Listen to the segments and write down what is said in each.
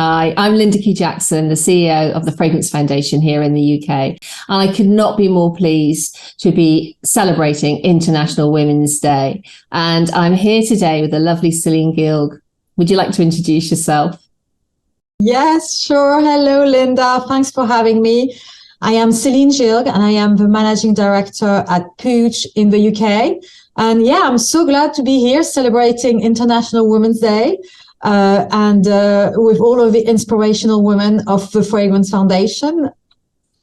Hi, I'm Linda Key Jackson, the CEO of the Fragrance Foundation here in the UK. And I could not be more pleased to be celebrating International Women's Day. And I'm here today with the lovely Celine Gilg. Would you like to introduce yourself? Yes, sure. Hello, Linda. Thanks for having me. I am Celine Gilg, and I am the Managing Director at Puig in the UK. And yeah, I'm so glad to be here celebrating International Women's Day and with all of the inspirational women of the Fragrance Foundation.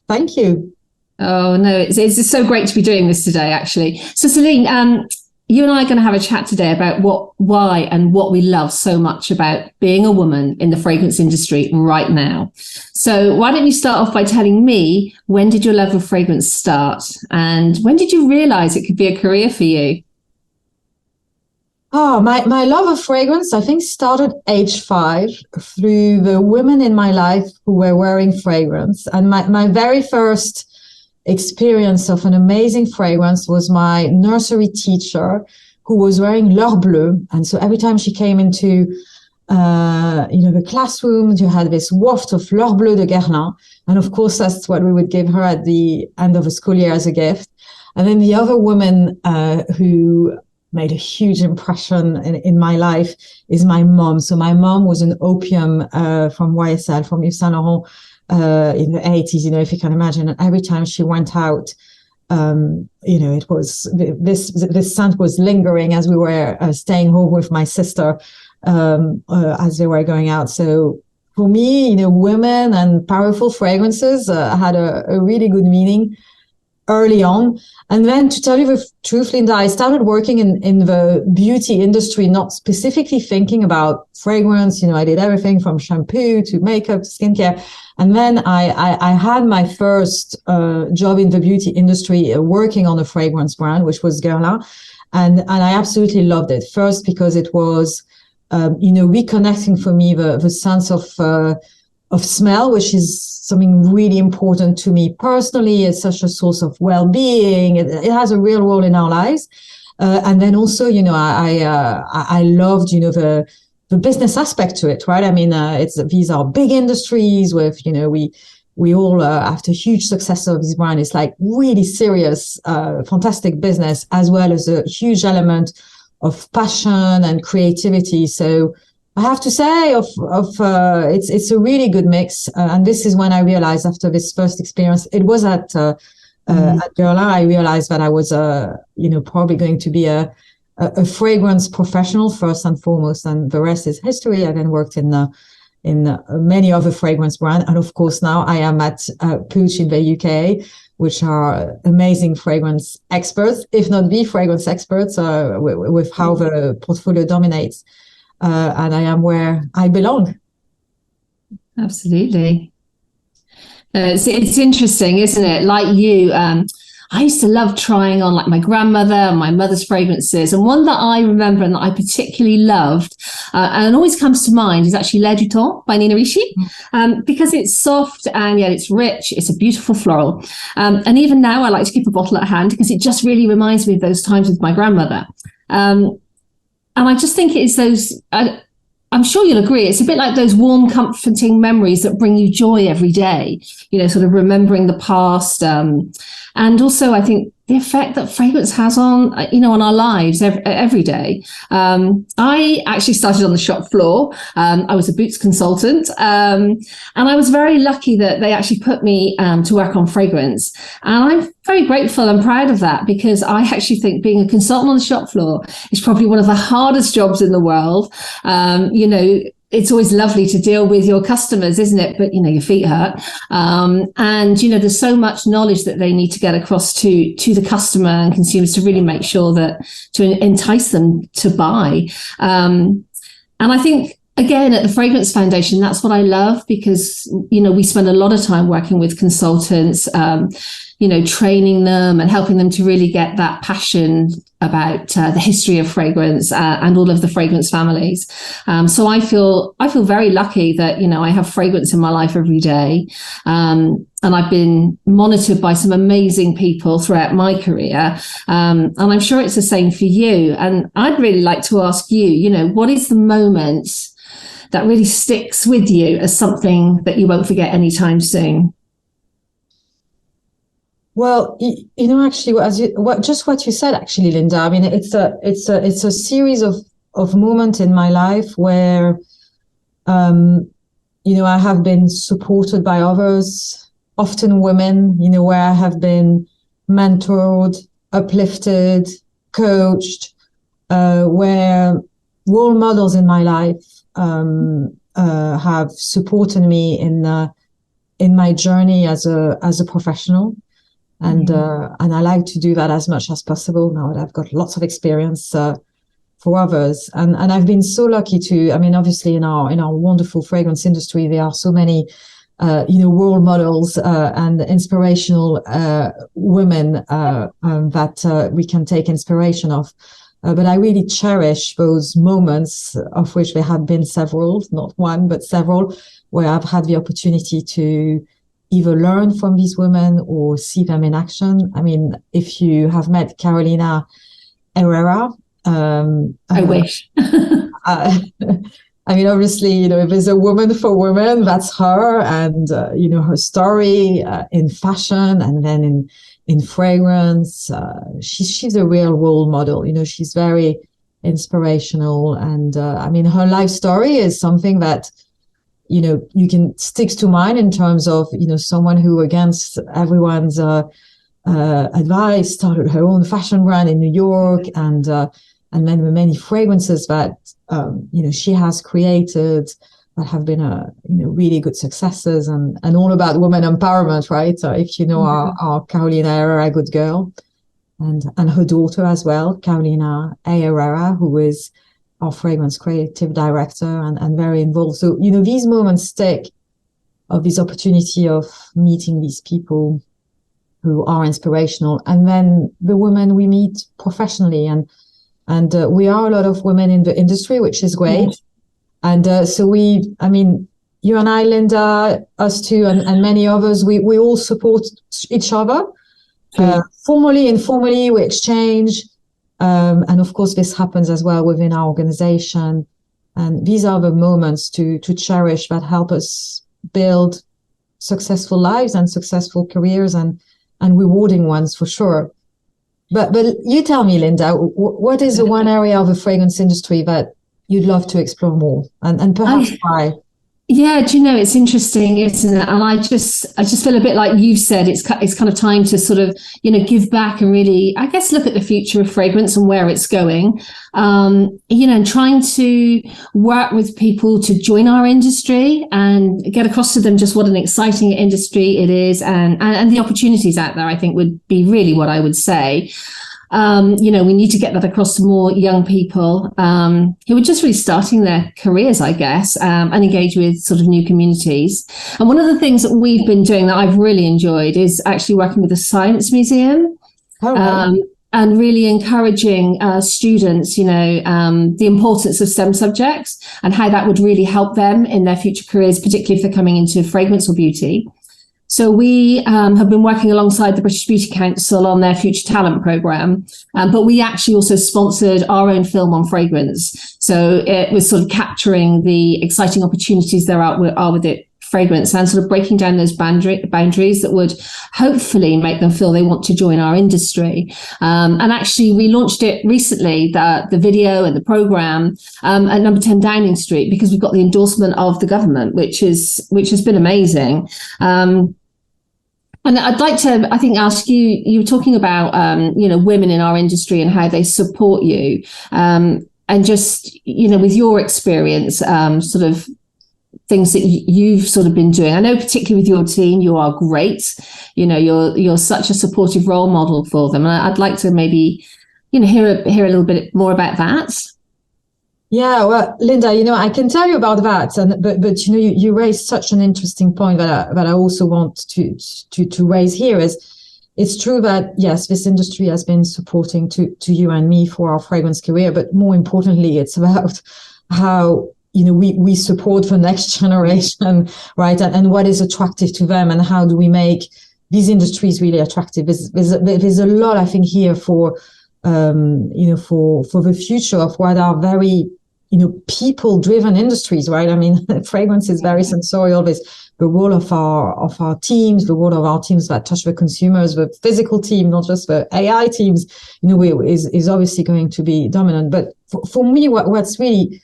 Thank you. Oh, no, it's so great to be doing this today, actually. So, Celine, you and I are going to have a chat today about why and what we love so much about being a woman in the fragrance industry right now. So why don't you start off by telling me, when did your love of fragrance start? And when did you realize it could be a career for you? Oh, my love of fragrance, I think, started age 5 through the women in my life who were wearing fragrance. And my very first experience of an amazing fragrance was my nursery teacher, who was wearing L'Heure Bleue. And so every time she came into the classroom, you had this waft of L'Heure Bleue de Guerlain. And of course, that's what we would give her at the end of the school year as a gift. And then the other woman who made a huge impression in my life is my mom. So my mom was an opium from YSL, from Yves Saint Laurent, in the 80s, if you can imagine. And every time she went out, it was this scent was lingering as we were staying home with my sister as they were going out. So for me, women and powerful fragrances had a really good meaning early on. And then, to tell you the truth, Linda, I started working in the beauty industry, not specifically thinking about fragrance. I did everything from shampoo to makeup to skincare. And then I had my first job in the beauty industry working on a fragrance brand, which was Guerlain. And I absolutely loved it. First, because it was, reconnecting for me the sense of smell, which is something really important to me personally. It's such a source of well-being. It has a real role in our lives. And then also, I loved, the business aspect to it, right? I mean, these are big industries with, we all, after huge success of this brand, it's like really serious, fantastic business, as well as a huge element of passion and creativity. So I have to say, it's a really good mix. And this is when I realized, after this first experience, it was at Guerlain, I realized that I was, probably going to be a fragrance professional first and foremost, and the rest is history. I then worked in many other fragrance brands, and of course now I am at Puig in the UK, which are amazing fragrance experts, if not the fragrance experts, with how the portfolio dominates. And I am where I belong. Absolutely. It's interesting, isn't it? Like you, I used to love trying on like my grandmother and my mother's fragrances. And one that I remember and that I particularly loved and always comes to mind is actually L'air du Temps by Nina Ricci, because it's soft and yet it's rich. It's a beautiful floral. And even now I like to keep a bottle at hand because it just really reminds me of those times with my grandmother. And I just think it's those, I'm sure you'll agree, it's a bit like those warm, comforting memories that bring you joy every day, sort of remembering the past. And also, I think the effect that fragrance has on, on our lives every day. I actually started on the shop floor. I was a boots consultant. And I was very lucky that they actually put me to work on fragrance. And I'm very grateful and proud of that, because I actually think being a consultant on the shop floor is probably one of the hardest jobs in the world. It's always lovely to deal with your customers, isn't it? But, your feet hurt. And, there's so much knowledge that they need to get across to the customer and consumers to really make sure that to entice them to buy. And I think, again, at the Fragrance Foundation, that's what I love, because, we spend a lot of time working with consultants, training them and helping them to really get that passion about the history of fragrance and all of the fragrance families. So I feel very lucky that, I have fragrance in my life every day. And I've been monitored by some amazing people throughout my career. And I'm sure it's the same for you. And I'd really like to ask you, what is the moment that really sticks with you as something that you won't forget anytime soon? Well, actually, just what you said, actually, Linda. I mean, it's a series of moments in my life where, I have been supported by others, often women, where I have been mentored, uplifted, coached, where role models in my life have supported me in my journey as a professional. And I like to do that as much as possible now that I've got lots of experience for others. And I've been so lucky to, I mean, obviously in our wonderful fragrance industry, there are so many, role models and inspirational women that we can take inspiration of. But I really cherish those moments, of which there have been several, not one, but several, where I've had the opportunity to either learn from these women or see them in action. I mean, if you have met Carolina Herrera, I wish. I mean, obviously, if there's a woman for women, that's her, and her story in fashion and then in fragrance. She's a real role model. She's very inspirational, and I mean, her life story is something that you can sticks to mind in terms of, someone who, against everyone's advice, started her own fashion brand in New York, and then the many fragrances that, she has created that have been, really good successes, and all about women empowerment, right? So if our Carolina Herrera, good girl, and her daughter as well, Carolina A. Herrera, who is our fragrance creative director and very involved. So, these moments stick, of this opportunity of meeting these people who are inspirational. And then the women we meet professionally. And we are a lot of women in the industry, which is great. And so you and I, Linda, us too, and many others, we all support each other. Formally, informally, we exchange. And of course, this happens as well within our organization. And these are the moments to cherish that help us build successful lives and successful careers and rewarding ones for sure. But you tell me, Linda, what is the one area of the fragrance industry that you'd love to explore more, and perhaps why? Yeah, do you know, it's interesting, isn't it? And I just feel a bit like you've said, it's kind of time to sort of, give back and really, I guess, look at the future of fragrance and where it's going, and trying to work with people to join our industry and get across to them just what an exciting industry it is, and the opportunities out there, I think, would be really what I would say. We need to get that across to more young people who are just really starting their careers, I guess, and engage with sort of new communities. And one of the things that we've been doing that I've really enjoyed is actually working with the Science Museum. And really encouraging students, the importance of STEM subjects and how that would really help them in their future careers, particularly if they're coming into fragrance or beauty. So we have been working alongside the British Beauty Council on their Future Talent programme, but we actually also sponsored our own film on fragrance. So it was sort of capturing the exciting opportunities there are with it, fragrance, and sort of breaking down those boundaries that would hopefully make them feel they want to join our industry. And actually, we launched it recently, the video and the programme at number 10 Downing Street, because we've got the endorsement of the government, which has been amazing. And I'd like to, I think, ask you, you were talking about, women in our industry and how they support you. And just, with your experience, sort of things that you've sort of been doing. I know particularly with your team, you are great. You're such a supportive role model for them. And I'd like to maybe, hear a little bit more about that. Yeah, well, Linda, I can tell you about that, but you raised such an interesting point that I also want to raise here. It's true that yes, this industry has been supporting to you and me for our fragrance career, but more importantly, it's about how we support the next generation, right? And what is attractive to them, and how do we make these industries really attractive? There's a lot, I think, here for the future of what are very people-driven industries, right? I mean, fragrance is very sensorial. There's the role of our teams, the role of our teams that touch the consumers, the physical team, not just the AI teams, is obviously going to be dominant. But for me, what's really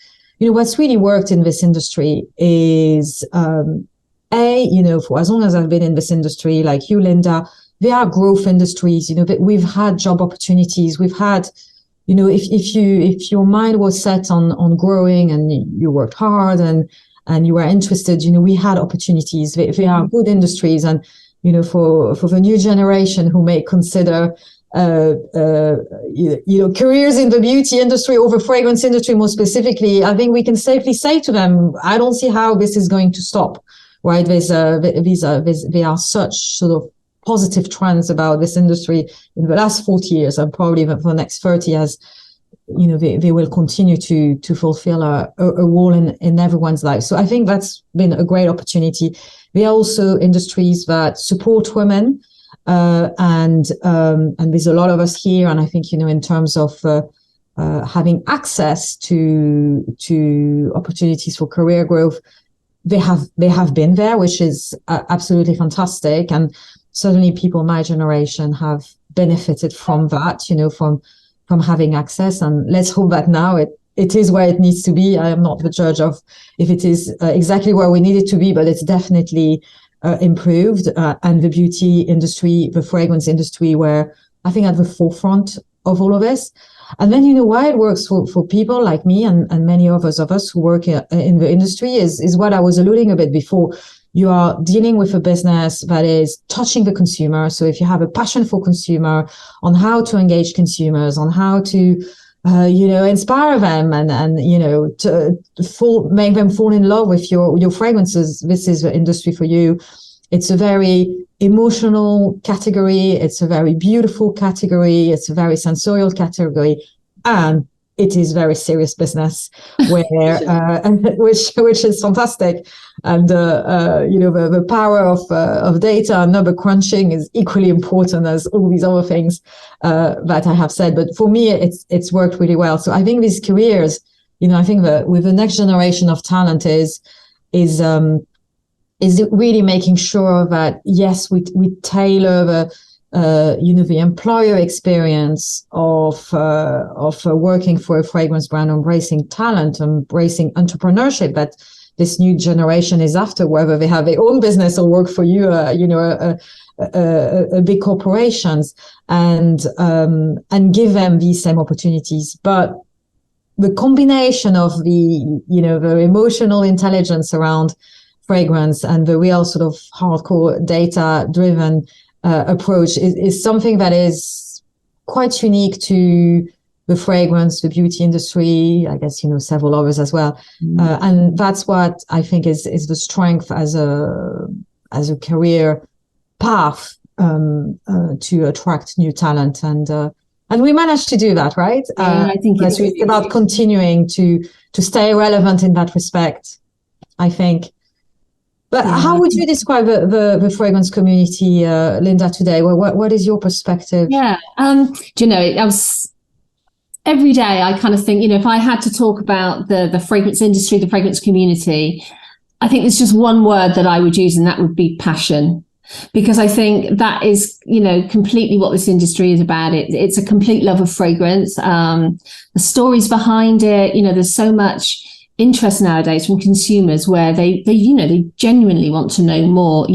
worked in this industry is, for as long as I've been in this industry, like you, Linda, they are growth industries. That we've had job opportunities. We've had, if your mind was set on growing and you worked hard and you were interested, we had opportunities. They are good industries. And, for the new generation who may consider, careers in the beauty industry or the fragrance industry more specifically, I think we can safely say to them, I don't see how this is going to stop, right? There are such sort of positive trends about this industry in the last 40 years, and probably for the next 30, as they will continue to fulfill a role in everyone's life. So I think that's been a great opportunity. There are also industries that support women, and there's a lot of us here. And I think in terms of having access to opportunities for career growth, they have been there, which is absolutely fantastic. And certainly people my generation have benefited from that, from having access. And let's hope that now it is where it needs to be. I am not the judge of if it is exactly where we need it to be, but it's definitely improved. And the beauty industry, the fragrance industry, were, I think, at the forefront of all of this. And then, why it works for people like me and many others of us who work in the industry is what I was alluding a bit before. You are dealing with a business that is touching the consumer. So if you have a passion for consumer, on how to engage consumers, on how to, inspire them and make them fall in love with your fragrances, this is the industry for you. It's a very emotional category. It's a very beautiful category. It's a very sensorial category. And it is very serious business, where which is fantastic, and the power of data and number crunching is equally important as all these other things that I have said. But for me, it's worked really well. So I think these careers, I think that with the next generation of talent is really making sure that yes, we tailor the employer experience of working for a fragrance brand, embracing talent, embracing entrepreneurship that this new generation is after, whether they have their own business or work for you, big corporations, and give them these same opportunities. But the combination of the emotional intelligence around fragrance and the real sort of hardcore data-driven approach is something that is quite unique to the fragrance, the beauty industry, I guess, several others as well. And that's what I think is the strength as a career path to attract new talent. And we managed to do that, right? Yeah, I think it's really about continuing to stay relevant in that respect, I think. But how would you describe the fragrance community, Linda, today? What is your perspective? Yeah, every day I kind of think, if I had to talk about the fragrance industry, the fragrance community, I think there's just one word that I would use, and that would be passion. Because I think that is, completely what this industry is about. It's a complete love of fragrance. The stories behind it, there's so much interest nowadays from consumers where they genuinely want to know more,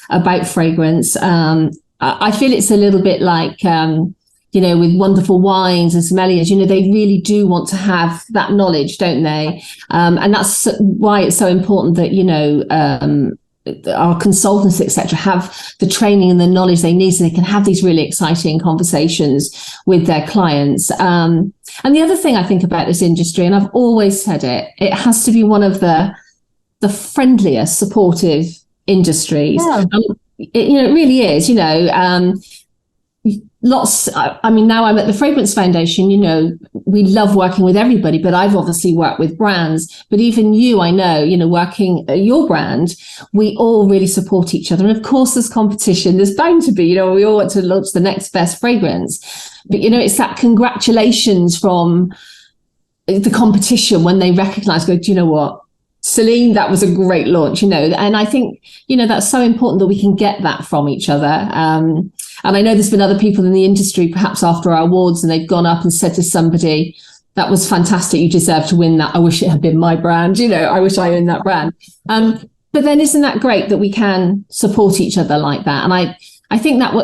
about fragrance. I feel it's a little bit like, with wonderful wines and sommeliers, they really do want to have that knowledge, don't they? And that's why it's so important that, our consultants, etc., have the training and the knowledge they need so they can have these really exciting conversations with their clients. And the other thing I think about this industry, and I've always said it has to be one of the friendliest, supportive industries. Yeah. It really is. Now I'm at the Fragrance Foundation, we love working with everybody, but I've obviously worked with brands, but even you, I know, working at your brand, we all really support each other. And of course there's competition, there's bound to be, we all want to launch the next best fragrance, but it's that congratulations from the competition when they recognize, go, do you know what, Celine, that was a great launch, and I think, that's so important that we can get that from each other. And I know there's been other people in the industry, perhaps after our awards, and they've gone up and said to somebody, that was fantastic, you deserve to win that. I wish it had been my brand, I wish I owned that brand. But then isn't that great that we can support each other like that? And I think that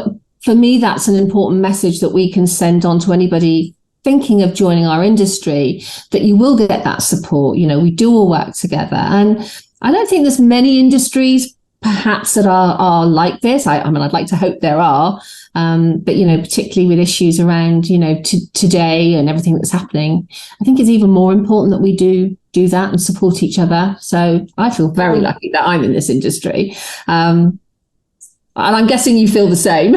for me, that's an important message that we can send on to anybody thinking of joining our industry, that you will get that support. We do all work together. And I don't think there's many industries perhaps that are like this. I mean, I'd like to hope there are, but, particularly with issues around, today and everything that's happening, I think it's even more important that we do that and support each other. So I feel very lucky that I'm in this industry. And I'm guessing you feel the same.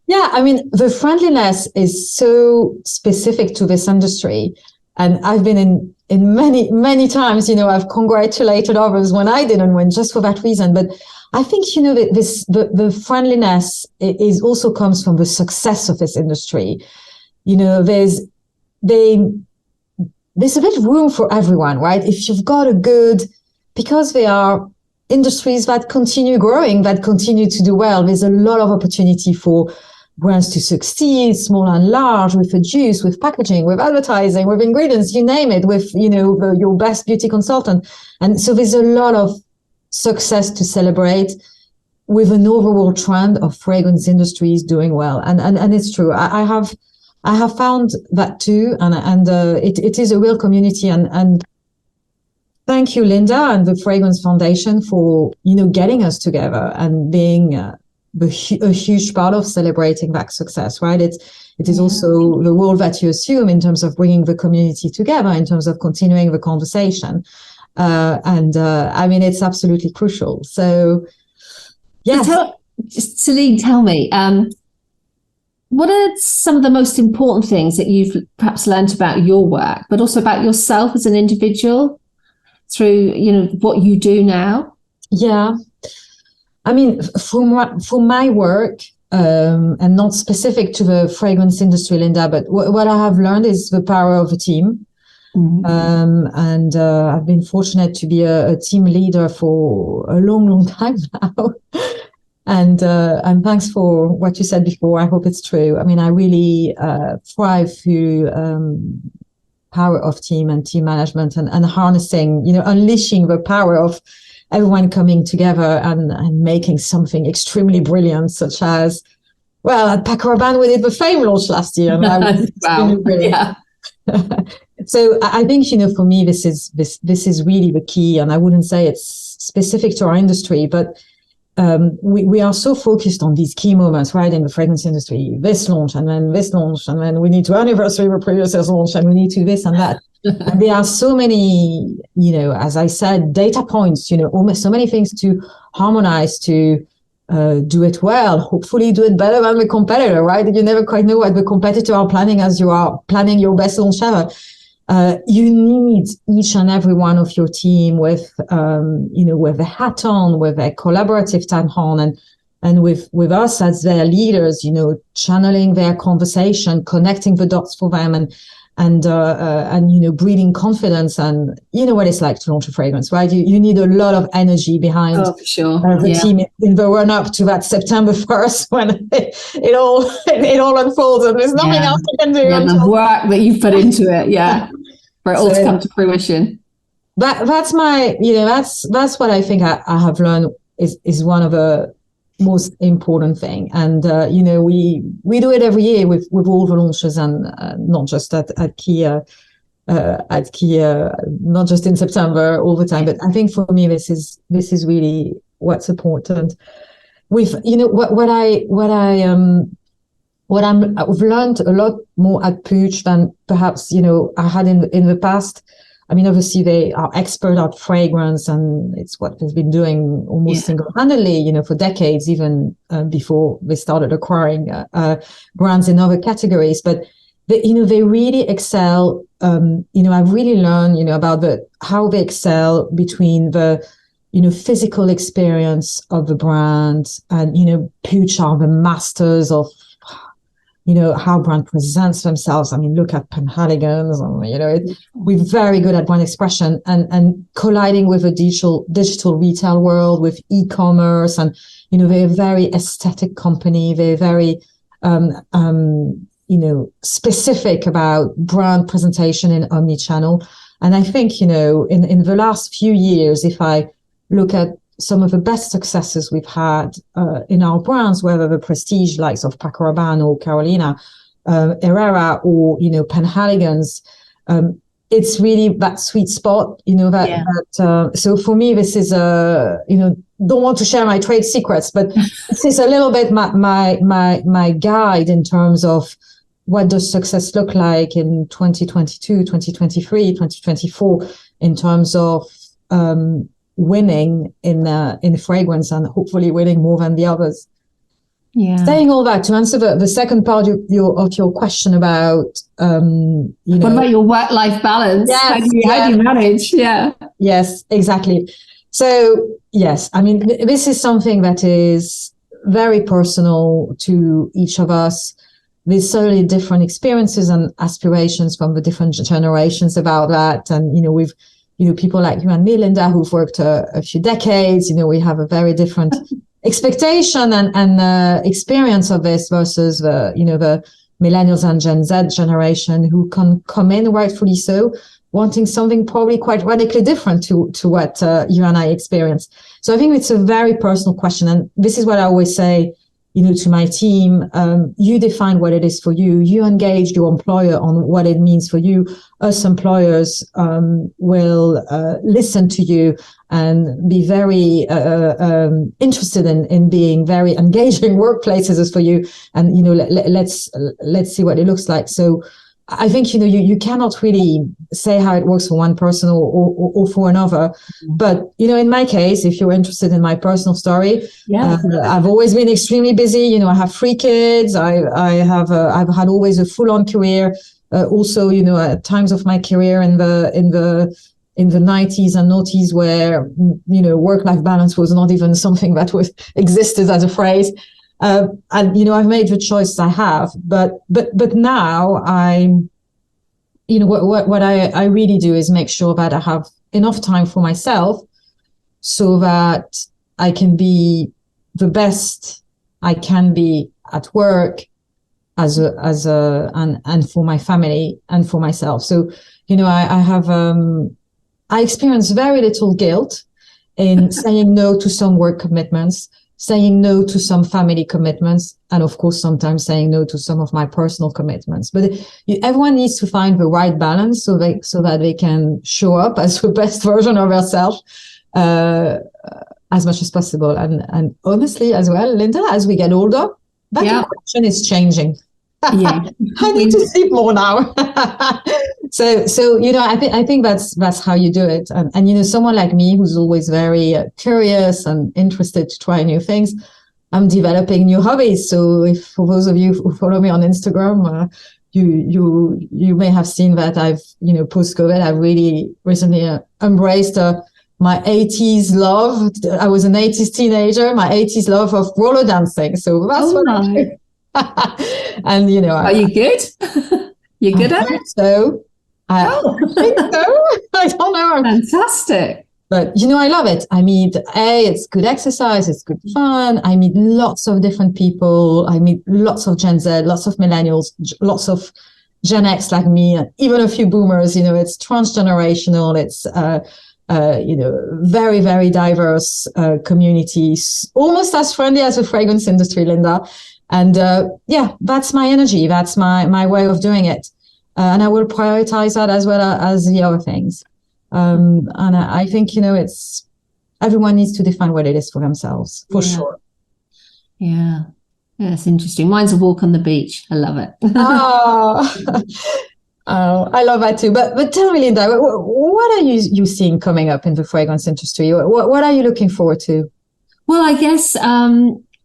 Yeah, I mean, the friendliness is so specific to this industry. And I've been in many, many times, I've congratulated others when I didn't win just for that reason. But I think, the friendliness is also comes from the success of this industry. There's a bit of room for everyone, right? If you've got because they are industries that continue growing, that continue to do well, there's a lot of opportunity for brands to succeed, small and large, with the juice, with packaging, with advertising, with ingredients, you name it, with, your best beauty consultant. And so there's a lot of success to celebrate, with an overall trend of fragrance industries doing well. And it's true. I have found that too. And it is a real community. And thank you, Linda, and the Fragrance Foundation for, getting us together and being a huge part of celebrating that success, right? It is also the role that you assume in terms of bringing the community together, in terms of continuing the conversation. I mean, it's absolutely crucial. So, yes. Celine, tell me, what are some of the most important things that you've perhaps learned about your work, but also about yourself as an individual through, what you do now? Yeah. I mean, for my work, and not specific to the fragrance industry, Linda, but what I have learned is the power of a team. Mm-hmm. I've been fortunate to be a team leader for a long, long time now. And thanks for what you said before. I hope it's true. I mean, I really thrive through power of team and team management and harnessing, unleashing the power of everyone coming together and making something extremely brilliant, such as, well, at Paco Rabanne we did the Fame launch last year. And I was wow. Yeah. So I think, for me, this is really the key. And I wouldn't say it's specific to our industry, but we are so focused on these key moments, right, in the fragrance industry, this launch, and then this launch, and then we need to anniversary the previous launch, and we need to this and that. And there are so many, as I said, data points, almost so many things to harmonize to do it well, hopefully do it better than the competitor, right? You never quite know what the competitor are planning as you are planning your best launch ever. You need each and every one of your team with, with a hat on, with a collaborative hat on, and with us as their leaders, channeling their conversation, connecting the dots for them, and breeding confidence. And you know what it's like to launch a fragrance, right? You need a lot of energy behind for sure. The team in the run up to that September 1st when it all unfolds and there's nothing else you can do. Yeah, the work that you've put into it, for it all to come to fruition. That's my, that's what I think I have learned is one of the most important thing. And we do it every year with all the launches, and not just at Kia, not just in September all the time. But I think for me this is really what's important. With I've learned a lot more at Puig than perhaps I had in the past. I mean, obviously they are expert at fragrance, and it's what they've been doing almost single-handedly, for decades, even before they started acquiring brands in other categories. But they really excel. I've really learned, about how they excel between the physical experience of the brand, and Puig are the masters of how brand presents themselves. I mean, look at Penhaligons, we're very good at brand expression and colliding with a digital retail world, with e-commerce, and, they're a very aesthetic company. They're very, specific about brand presentation in omnichannel. And I think, in the last few years, if I look at some of the best successes we've had in our brands, whether the prestige likes of Paco Rabanne or Carolina Herrera or, Penhaligons, it's really that sweet spot, so for me, this is don't want to share my trade secrets, but this is a little bit my guide in terms of what does success look like in 2022, 2023, 2024, in terms of winning in fragrance, and hopefully winning more than the others. Yeah. Saying all that, to answer the second part of your question about, what about your work-life balance? Yes, how do you manage? Yeah. Yes, exactly. So yes, I mean, this is something that is very personal to each of us. There's certainly different experiences and aspirations from the different generations about that. And, we've, people like you and me, Linda, who've worked a few decades, we have a very different expectation and experience of this versus the millennials and Gen Z generation, who can come in, rightfully so, wanting something probably quite radically different to what you and I experience. So I think it's a very personal question. And this is what I always say, to my team. You define what it is for you. You engage your employer on what it means for you. Us employers will listen to you and be very interested in being very engaging workplaces for you. And, let's see what it looks like. So I think, you cannot really say how it works for one person or for another. But, in my case, if you're interested in my personal story, I've always been extremely busy. I have 3 kids. I've had always a full-on career. Also, at times of my career in the 90s and noughties, where, work-life balance was not even something that existed as a phrase. And, I've made the choice I have, but now I'm, what I really do is make sure that I have enough time for myself so that I can be the best I can be at work and for my family and for myself. So, I experience very little guilt in saying no to some work commitments, saying no to some family commitments, and of course, sometimes saying no to some of my personal commitments. But everyone needs to find the right balance so that they can show up as the best version of themselves as much as possible. And honestly, as well, Linda, as we get older, that question is changing. Yeah. I need to sleep more now. So I think that's how you do it. And someone like me, who's always very curious and interested to try new things, I'm developing new hobbies. So if for those of you who follow me on Instagram, you may have seen that I've post-COVID, I've really recently embraced my 80s love. I was an 80s teenager, my 80s love of roller dancing. So that's what I do. And are you good? You're good at it? So I think so. I don't know. Fantastic. But I love it. I mean, it's good exercise, it's good fun. I meet lots of different people. I meet lots of Gen Z, lots of millennials, lots of Gen X like me, even a few boomers. It's transgenerational. It's very, very diverse communities, almost as friendly as the fragrance industry, Linda. And that's my energy. That's my way of doing it. And I will prioritize that as well as the other things. And I think, it's everyone needs to define what it is for themselves, for sure. Yeah. Yeah, it's interesting. Mine's a walk on the beach. I love it. Oh, I love that too. But tell me, Linda, what are you seeing coming up in the fragrance industry? What are you looking forward to? Well, I guess,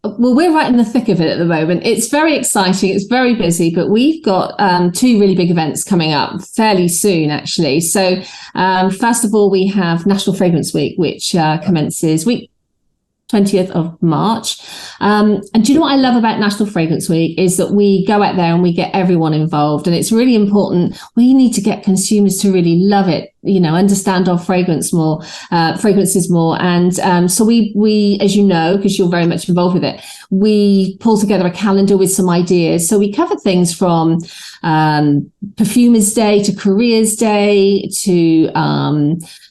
we're right in the thick of it at the moment. It's very exciting. It's very busy, but we've got 2 really big events coming up fairly soon, actually. So first of all, we have National Fragrance Week, which commences week 20th of March. And do you know what I love about National Fragrance Week is that we go out there and we get everyone involved. And it's really important. We need to get consumers to really love it, understand our fragrances more. And so we, as you know, because you're very much involved with it, we pull together a calendar with some ideas. So we cover things from Perfumers Day to Careers Day to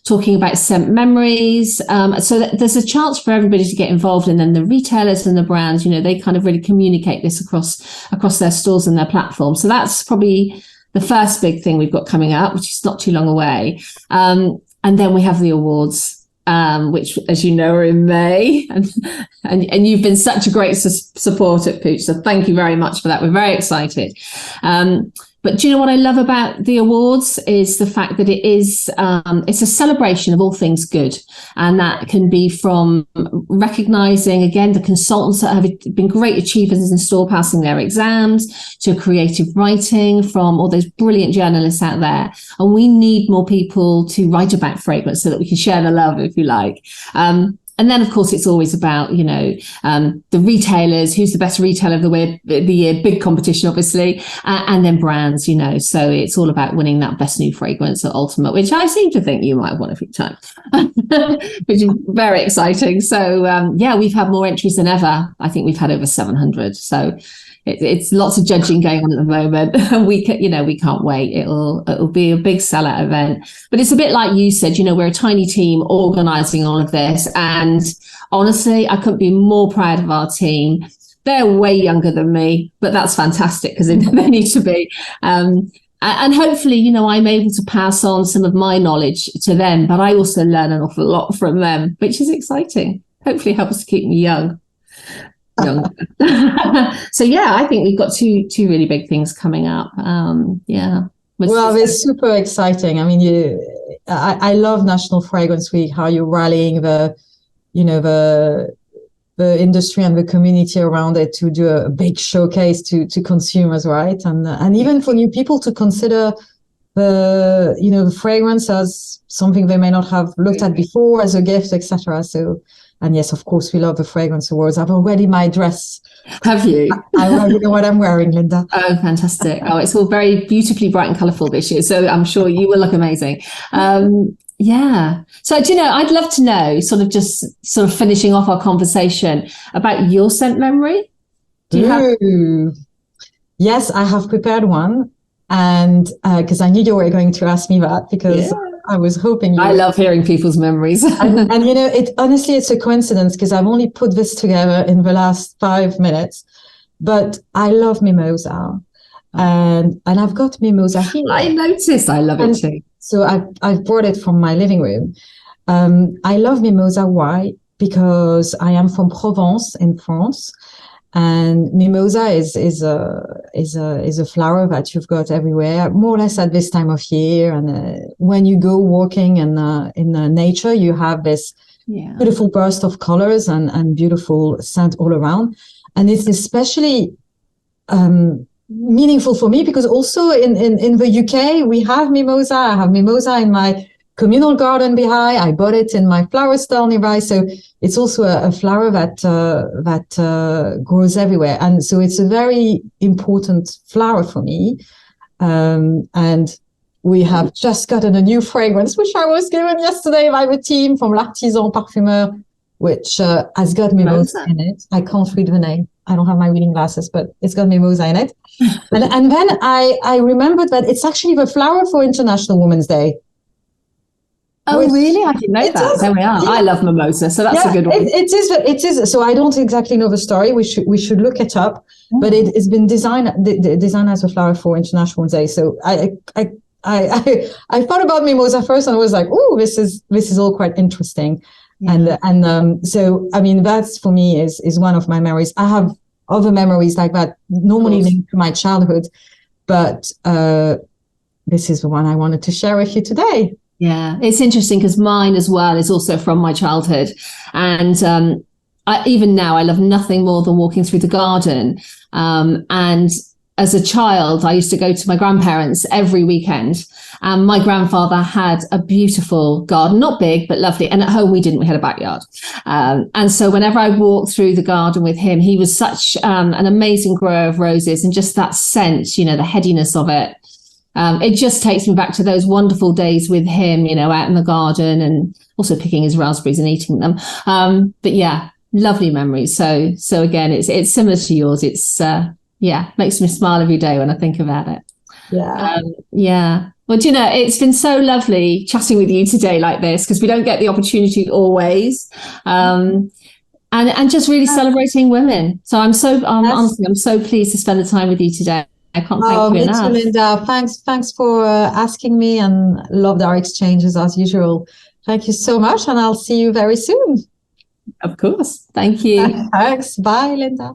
talking about scent memories. So that there's a chance for everybody to get involved, and then the retailers and the brands, they kind of really communicate this across their stores and their platform. So that's probably the first big thing we've got coming up, which is not too long away. And then we have the awards, which, as you know, are in May. And you've been such a great support at Puig, so thank you very much for that. We're very excited. But do you know what I love about the awards is the fact that it's a celebration of all things good. And that can be from recognizing, again, the consultants that have been great achievers in store passing their exams, to creative writing from all those brilliant journalists out there. And we need more people to write about fragrance so that we can share the love, if you like. And then, of course, it's always about, the retailers, who's the best retailer of the year, big competition, obviously, and then brands, So it's all about winning that best new fragrance at Ultimate, which I seem to think you might have won a few times, which is very exciting. So, we've had more entries than ever. I think we've had over 700. So it's lots of judging going on at the moment. We can't wait. It'll be a big sellout event. But it's a bit like you said, we're a tiny team organising all of this. And honestly, I couldn't be more proud of our team. They're way younger than me, but that's fantastic because they need to be. And hopefully, I'm able to pass on some of my knowledge to them, but I also learn an awful lot from them, which is exciting. Hopefully helps to keep me young. So I think we've got two really big things coming up. Well, it's super exciting. I mean, I love National Fragrance Week, how you're rallying the industry and the community around it to do a big showcase to consumers, right? And even for new people to consider the fragrance as something they may not have looked at before, as a gift, etc. So. And yes, of course, we love the Fragrance Awards. I've already my dress. Have you? I already know what I'm wearing, Linda. Oh, fantastic. Oh, it's all very beautifully bright and colourful this year. So I'm sure you will look amazing. So, I'd love to know, sort of finishing off our conversation, about your scent memory. Do you have? Yes, I have prepared one. And because I knew you were going to ask me that, because I was hoping I love hearing people's memories. and honestly, it's a coincidence because I've only put this together in the last 5 minutes, but I love mimosa. And I've got mimosa here. I noticed. I love it too. So I've brought it from my living room. I love mimosa. Why? Because I am from Provence in France. And mimosa is a flower that you've got everywhere, more or less at this time of year. And when you go walking in nature, you have this beautiful burst of colors and beautiful scent all around. And it's especially meaningful for me because also in the UK we have mimosa. I have mimosa in my communal garden behind. I bought it in my flower stall nearby. So it's also a flower that grows everywhere. And so it's a very important flower for me. And we have just gotten a new fragrance, which I was given yesterday by the team from L'Artisan Parfumeur, which has got mimosa in it. I can't read the name. I don't have my reading glasses, but it's got mimosa in it. And then I remembered that it's actually the flower for International Women's Day. Oh, really? I didn't know that. There we are. Yeah. I love mimosa, so that's a good one. It is. So I don't exactly know the story. We should look it up. Mm-hmm. But it's been designed as a flower for International Women's Day. So I thought about mimosa first, and I was like, oh, this is all quite interesting. Yeah. And so I mean, that's for me is one of my memories. I have other memories like that, normally linked to my childhood, but this is the one I wanted to share with you today. Yeah, it's interesting because mine as well is also from my childhood. And even now, I love nothing more than walking through the garden. And as a child, I used to go to my grandparents every weekend, and my grandfather had a beautiful garden, not big, but lovely. And at home we didn't, we had a backyard. And so whenever I walked through the garden with him, he was such an amazing grower of roses, and just that scent, you know, the headiness of it. It just takes me back to those wonderful days with him, you know, out in the garden, and also picking his raspberries and eating them. But yeah, lovely memories. So again, it's similar to yours. It's makes me smile every day when I think about it. Yeah. Well, do you know, it's been so lovely chatting with you today like this, because we don't get the opportunity always. And just really celebrating women. So honestly, I'm so pleased to spend the time with you today. I can't thank you enough. Me too, Linda. Thanks for asking me, and loved our exchanges as usual. Thank you so much, and I'll see you very soon. Of course. Thank you. Thanks. Bye, Linda.